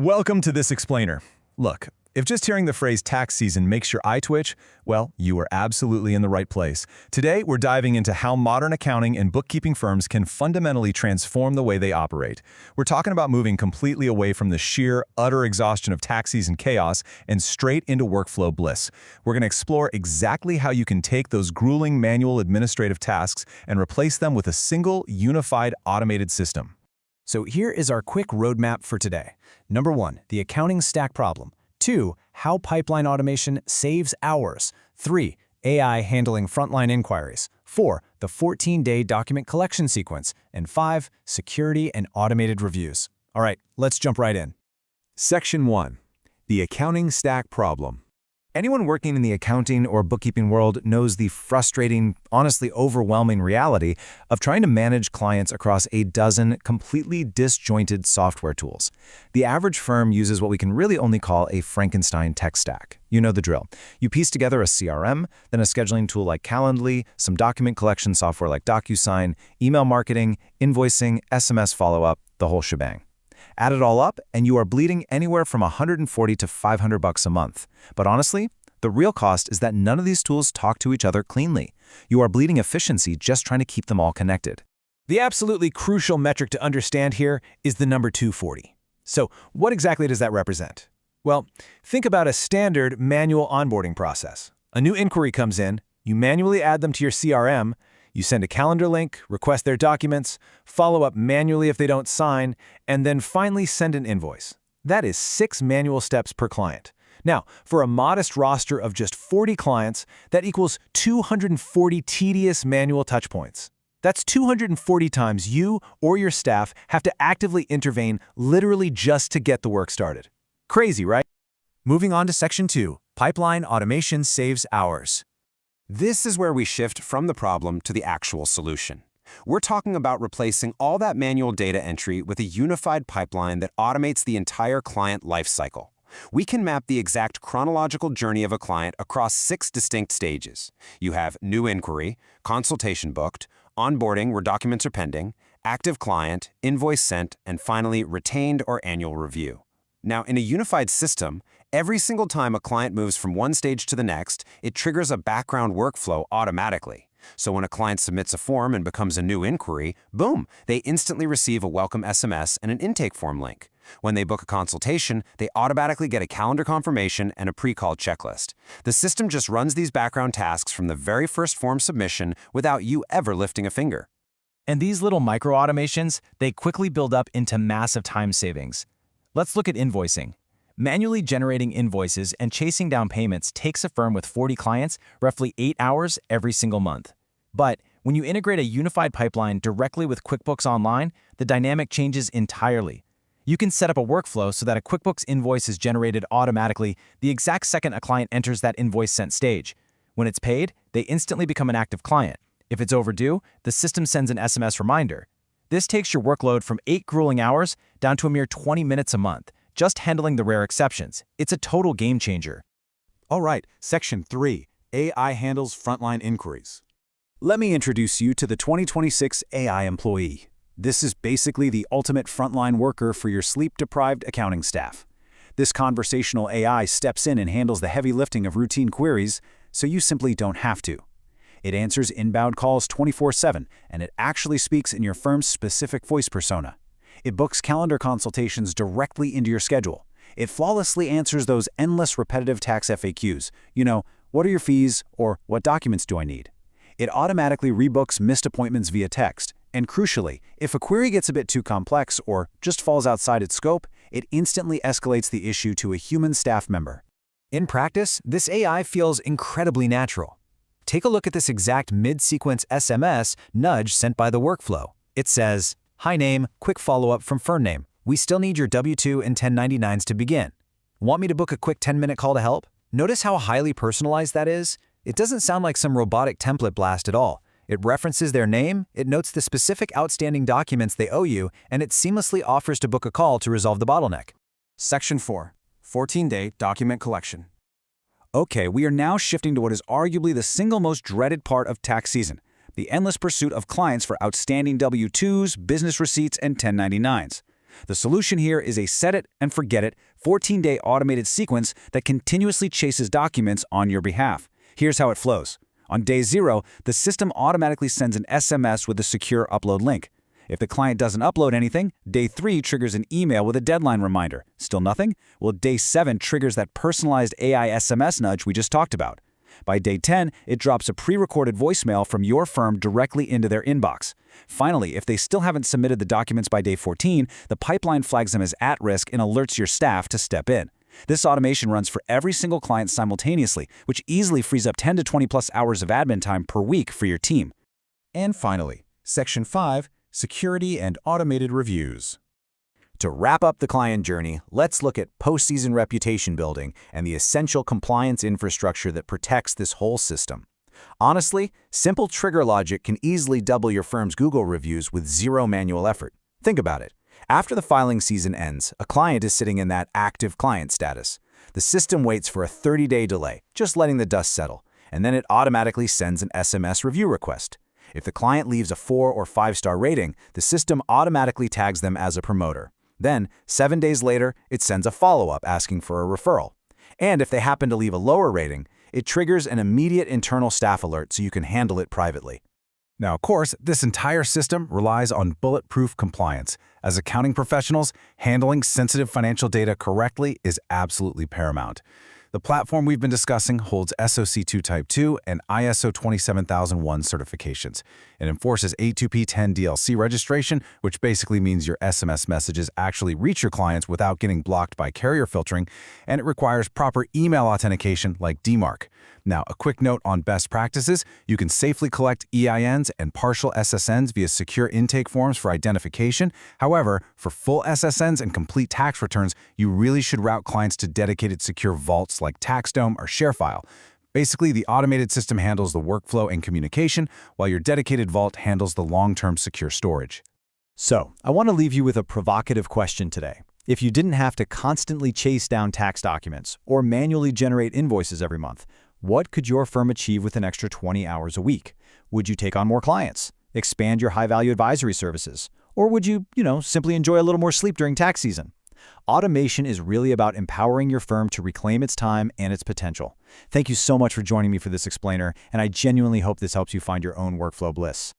Welcome to this explainer. Look, if just hearing the phrase tax season makes your eye twitch, well, you are absolutely in the right place. Today, we're diving into how modern accounting and bookkeeping firms can fundamentally transform the way they operate. We're talking about moving completely away from the sheer, utter exhaustion of tax season chaos and straight into workflow bliss. We're going to explore exactly how you can take those grueling manual administrative tasks and replace them with a single, unified, automated system. So here is our quick roadmap for today. Number 1, the accounting stack problem. 2, how pipeline automation saves hours. 3, AI handling frontline inquiries. 4, the 14-day document collection sequence. And 5, security and automated reviews. All right, let's jump right in. Section 1. The accounting stack problem. Anyone working in the accounting or bookkeeping world knows the frustrating, honestly overwhelming reality of trying to manage clients across a dozen completely disjointed software tools. The average firm uses what we can really only call a Frankenstein tech stack. You know the drill. You piece together a CRM, then a scheduling tool like Calendly, some document collection software like DocuSign, email marketing, invoicing, SMS follow-up, the whole shebang. Add it all up, and you are bleeding anywhere from $140 to $500 a month. But honestly, the real cost is that none of these tools talk to each other cleanly. You are bleeding efficiency just trying to keep them all connected. The absolutely crucial metric to understand here is the number 240. So what exactly does that represent? Well, think about a standard manual onboarding process. A new inquiry comes in, you manually add them to your CRM, you send a calendar link, request their documents, follow up manually if they don't sign, and then finally send an invoice. That is 6 manual steps per client. Now, for a modest roster of just 40 clients, that equals 240 tedious manual touchpoints. That's 240 times you or your staff have to actively intervene literally just to get the work started. Crazy, right? Moving on to Section 2, pipeline automation saves hours. This is where we shift from the problem to the actual solution. We're talking about replacing all that manual data entry with a unified pipeline that automates the entire client lifecycle. We can map the exact chronological journey of a client across 6 distinct stages. You have new inquiry, consultation booked, onboarding where documents are pending, active client, invoice sent, and finally retained or annual review. Now, in a unified system, every single time a client moves from one stage to the next, it triggers a background workflow automatically. So when a client submits a form and becomes a new inquiry, boom, they instantly receive a welcome SMS and an intake form link. When they book a consultation, they automatically get a calendar confirmation and a pre-call checklist. The system just runs these background tasks from the very first form submission without you ever lifting a finger. And these little micro-automations, they quickly build up into massive time savings. Let's look at invoicing. Manually generating invoices and chasing down payments takes a firm with 40 clients roughly 8 hours every single month. But when you integrate a unified pipeline directly with QuickBooks Online, the dynamic changes entirely. You can set up a workflow so that a QuickBooks invoice is generated automatically the exact second a client enters that invoice sent stage. When it's paid, they instantly become an active client. If it's overdue, the system sends an SMS reminder. This takes your workload from 8 grueling hours down to a mere 20 minutes a month, just handling the rare exceptions. It's a total game changer. All right, Section 3. AI handles frontline inquiries. Let me introduce you to the 2026 AI employee. This is basically the ultimate frontline worker for your sleep-deprived accounting staff. This conversational AI steps in and handles the heavy lifting of routine queries, so you simply don't have to. It answers inbound calls 24/7, and it actually speaks in your firm's specific voice persona. It books calendar consultations directly into your schedule. It flawlessly answers those endless repetitive tax FAQs. You know, what are your fees, or what documents do I need? It automatically rebooks missed appointments via text. And crucially, if a query gets a bit too complex or just falls outside its scope, it instantly escalates the issue to a human staff member. In practice, this AI feels incredibly natural. Take a look at this exact mid-sequence SMS nudge sent by the workflow. It says, "Hi name, quick follow-up from firm name. We still need your W-2 and 1099s to begin. Want me to book a quick 10-minute call to help?" Notice how highly personalized that is? It doesn't sound like some robotic template blast at all. It references their name, it notes the specific outstanding documents they owe you, and it seamlessly offers to book a call to resolve the bottleneck. Section 4. 14-day document collection. Okay, we are now shifting to what is arguably the single most dreaded part of tax season, the endless pursuit of clients for outstanding W-2s, business receipts, and 1099s. The solution here is a set-it-and-forget-it 14-day automated sequence that continuously chases documents on your behalf. Here's how it flows. On day 0, the system automatically sends an SMS with a secure upload link. If the client doesn't upload anything, day 3 triggers an email with a deadline reminder. Still nothing? Well, day 7 triggers that personalized AI SMS nudge we just talked about. By day 10, it drops a pre-recorded voicemail from your firm directly into their inbox. Finally, if they still haven't submitted the documents by day 14, the pipeline flags them as at risk and alerts your staff to step in. This automation runs for every single client simultaneously, which easily frees up 10 to 20 plus hours of admin time per week for your team. And finally, Section 5, Security and Automated Reviews. To wrap up the client journey, let's look at post-season reputation building and the essential compliance infrastructure that protects this whole system. Honestly, simple trigger logic can easily double your firm's Google reviews with zero manual effort. Think about it. After the filing season ends, a client is sitting in that active client status. The system waits for a 30-day delay, just letting the dust settle, and then it automatically sends an SMS review request. If the client leaves a 4- or 5-star rating, the system automatically tags them as a promoter. Then, 7 days later, it sends a follow-up asking for a referral. And if they happen to leave a lower rating, it triggers an immediate internal staff alert so you can handle it privately. Now, of course, this entire system relies on bulletproof compliance. As accounting professionals, handling sensitive financial data correctly is absolutely paramount. The platform we've been discussing holds SOC 2 Type 2 and ISO 27001 certifications. It enforces A2P10 DLC registration, which basically means your SMS messages actually reach your clients without getting blocked by carrier filtering, and it requires proper email authentication like DMARC. Now, a quick note on best practices: you can safely collect EINs and partial SSNs via secure intake forms for identification. However, for full SSNs and complete tax returns, you really should route clients to dedicated secure vaults like TaxDome or ShareFile. Basically, the automated system handles the workflow and communication, while your dedicated vault handles the long-term secure storage. So, I want to leave you with a provocative question today. If you didn't have to constantly chase down tax documents or manually generate invoices every month, what could your firm achieve with an extra 20 hours a week? Would you take on more clients, expand your high-value advisory services, or would you, simply enjoy a little more sleep during tax season? Automation is really about empowering your firm to reclaim its time and its potential. Thank you so much for joining me for this explainer, and I genuinely hope this helps you find your own workflow bliss.